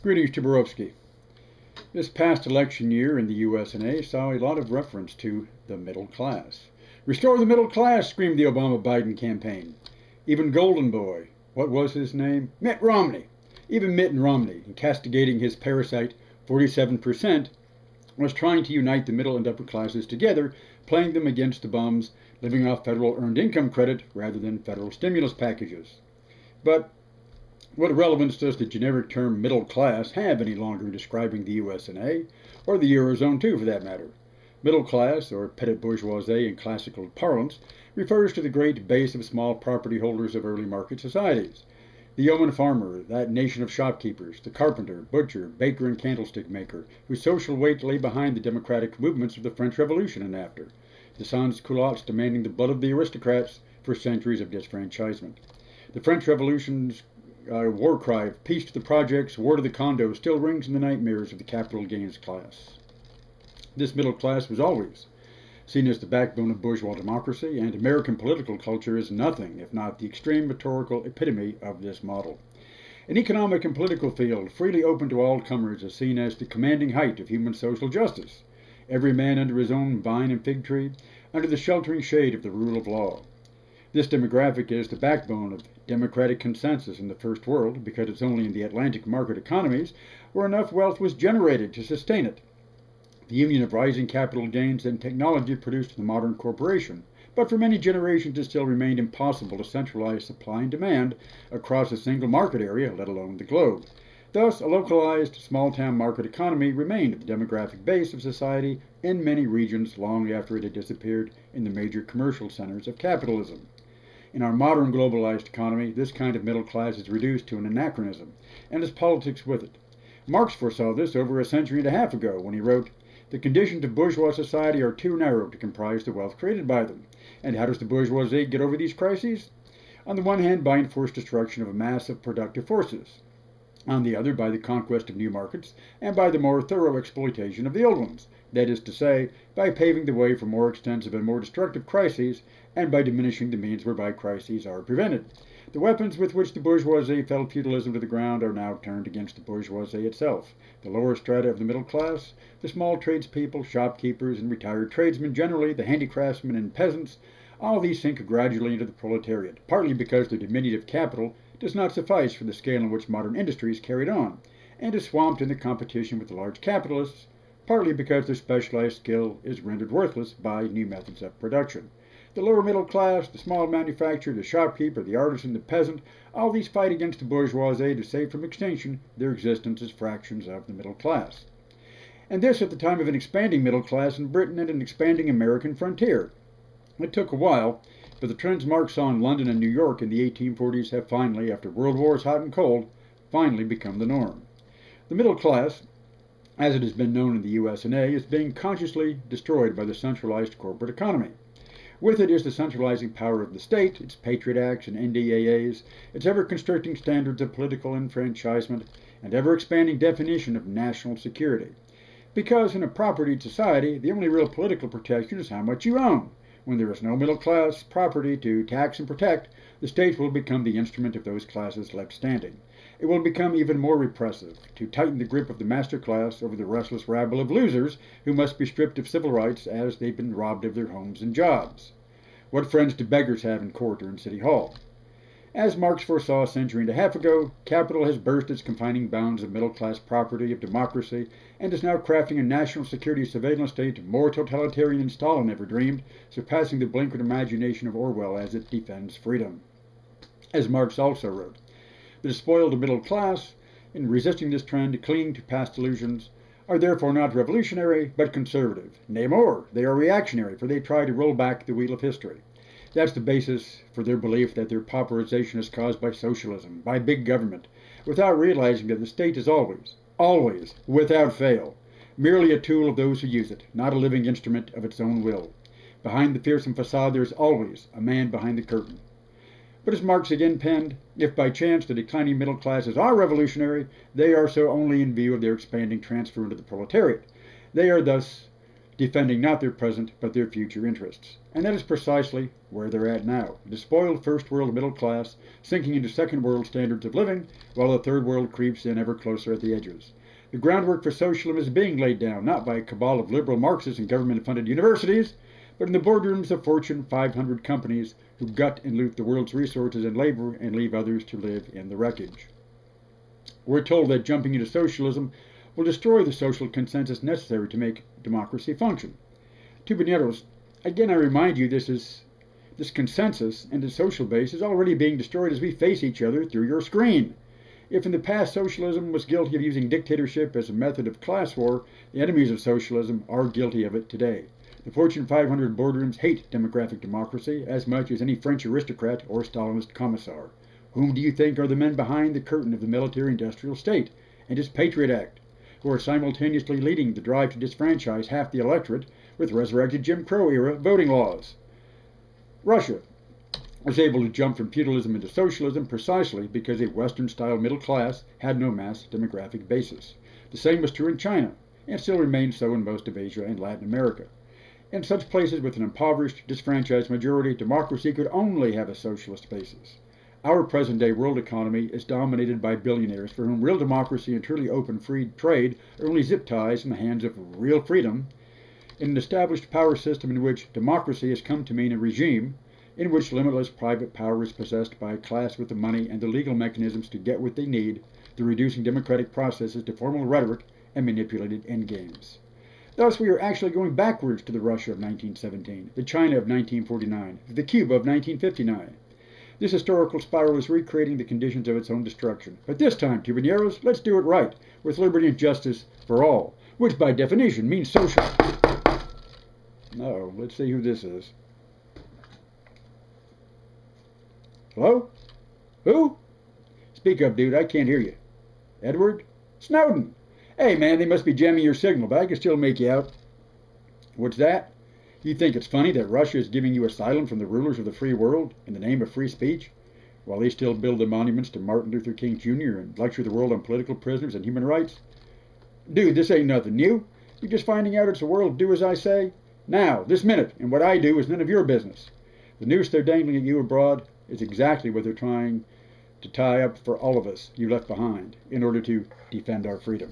Greetings to Borowski. This past election year in the USA saw a lot of reference to the middle class. Restore the middle class, screamed the Obama-Biden campaign. Even Golden Boy, what was his name? Mitt Romney. Even Mitt Romney, in castigating his parasite 47%, was trying to unite the middle and upper classes together, playing them against the bums, living off federal earned income credit rather than federal stimulus packages. But what relevance does the generic term middle class have any longer in describing the USA, or the Eurozone too for that matter? Middle class, or petit bourgeoisie in classical parlance, refers to the great base of small property holders of early market societies. The yeoman farmer, that nation of shopkeepers, the carpenter, butcher, baker, and candlestick maker, whose social weight lay behind the democratic movements of the French Revolution and after. The sans-culottes demanding the blood of the aristocrats for centuries of disfranchisement. The French Revolution's war cry of peace to the projects, war to the condos still rings in the nightmares of the capital gains class. This middle class was always seen as the backbone of bourgeois democracy, and American political culture is nothing if not the extreme rhetorical epitome of this model. An economic and political field freely open to all comers is seen as the commanding height of human social justice. Every man under his own vine and fig tree, under the sheltering shade of the rule of law. This demographic is the backbone of democratic consensus in the First World because it's only in the Atlantic market economies where enough wealth was generated to sustain it. The union of rising capital gains and technology produced the modern corporation, but for many generations it still remained impossible to centralize supply and demand across a single market area, let alone the globe. Thus, a localized, small-town market economy remained the demographic base of society in many regions long after it had disappeared in the major commercial centers of capitalism. In our modern globalized economy, this kind of middle class is reduced to an anachronism, and its politics with it. Marx foresaw this over a century and a half ago when he wrote, "The conditions of bourgeois society are too narrow to comprise the wealth created by them." And how does the bourgeoisie get over these crises? On the one hand, by enforced destruction of a mass of productive forces. On the other, by the conquest of new markets, and by the more thorough exploitation of the old ones. That is to say, by paving the way for more extensive and more destructive crises, and by diminishing the means whereby crises are prevented. The weapons with which the bourgeoisie felled feudalism to the ground are now turned against the bourgeoisie itself. The lower strata of the middle class, the small tradespeople, shopkeepers, and retired tradesmen generally, the handicraftsmen and peasants, all these sink gradually into the proletariat, partly because their diminutive capital does not suffice for the scale in which modern industry is carried on, and is swamped in the competition with the large capitalists, partly because their specialized skill is rendered worthless by new methods of production. The lower middle class, the small manufacturer, the shopkeeper, the artisan, the peasant, all these fight against the bourgeoisie to save from extinction their existence as fractions of the middle class. And this at the time of an expanding middle class in Britain and an expanding American frontier. It took a while, but the trends Marx saw in London and New York in the 1840s have finally, after world wars hot and cold, finally become the norm. The middle class, as it has been known in the USA, is being consciously destroyed by the centralized corporate economy. With it is the centralizing power of the state, its Patriot Acts and NDAAs, its ever-constricting standards of political enfranchisement, and ever-expanding definition of national security. Because in a propertied society, the only real political protection is how much you own. When there is no middle-class property to tax and protect, the state will become the instrument of those classes left standing. It will become even more repressive, to tighten the grip of the master class over the restless rabble of losers who must be stripped of civil rights as they've been robbed of their homes and jobs. What friends do beggars have in court or in City Hall? As Marx foresaw a century and a half ago, capital has burst its confining bounds of middle-class property, of democracy, and is now crafting a national security surveillance state more totalitarian than Stalin ever dreamed, surpassing the blinkered imagination of Orwell as it defends freedom. As Marx also wrote, the despoiled middle class, in resisting this trend, clinging to past illusions, are therefore not revolutionary, but conservative. Nay more, they are reactionary, for they try to roll back the wheel of history. That's the basis for their belief that their pauperization is caused by socialism, by big government, without realizing that the state is always, without fail, merely a tool of those who use it, not a living instrument of its own will. Behind the fearsome facade there is always a man behind the curtain. But as Marx again penned, if by chance the declining middle classes are revolutionary, they are so only in view of their expanding transfer into the proletariat. They are thus defending not their present but their future interests. And that is precisely where they're at now. The spoiled first world middle class sinking into second world standards of living, while the third world creeps in ever closer at the edges. The groundwork for socialism is being laid down not by a cabal of liberal Marxists and government-funded universities, but in the boardrooms of Fortune 500 companies who gut and loot the world's resources and labor and leave others to live in the wreckage. We're told that jumping into socialism will destroy the social consensus necessary to make democracy function. Tubaneros, again I remind you this consensus and its social base is already being destroyed as we face each other through your screen. If in the past socialism was guilty of using dictatorship as a method of class war, the enemies of socialism are guilty of it today. The Fortune 500 boardrooms hate democratic democracy as much as any French aristocrat or Stalinist commissar. Whom do you think are the men behind the curtain of the military-industrial state and its Patriot Act, who are simultaneously leading the drive to disfranchise half the electorate with resurrected Jim Crow-era voting laws? Russia was able to jump from feudalism into socialism precisely because a Western-style middle class had no mass demographic basis. The same was true in China, and still remains so in most of Asia and Latin America. In such places with an impoverished, disfranchised majority, democracy could only have a socialist basis. Our present-day world economy is dominated by billionaires for whom real democracy and truly open free trade are only zip ties in the hands of real freedom, in an established power system in which democracy has come to mean a regime in which limitless private power is possessed by a class with the money and the legal mechanisms to get what they need through reducing democratic processes to formal rhetoric and manipulated endgames. Thus, we are actually going backwards to the Russia of 1917, the China of 1949, the Cuba of 1959. This historical spiral is recreating the conditions of its own destruction. But this time, Tubaneros, let's do it right, with liberty and justice for all, which by definition means social. No, let's see who this is. Hello? Who? Speak up, dude, I can't hear you. Edward? Snowden. Hey, man, they must be jamming your signal, but I can still make you out. What's that? You think it's funny that Russia is giving you asylum from the rulers of the free world in the name of free speech, while they still build the monuments to Martin Luther King Jr. and lecture the world on political prisoners and human rights? Dude, this ain't nothing new. You're just finding out it's a world do as I say? Now, this minute, and what I do is none of your business. The noose they're dangling at you abroad is exactly what they're trying to tie up for all of us you left behind in order to defend our freedom.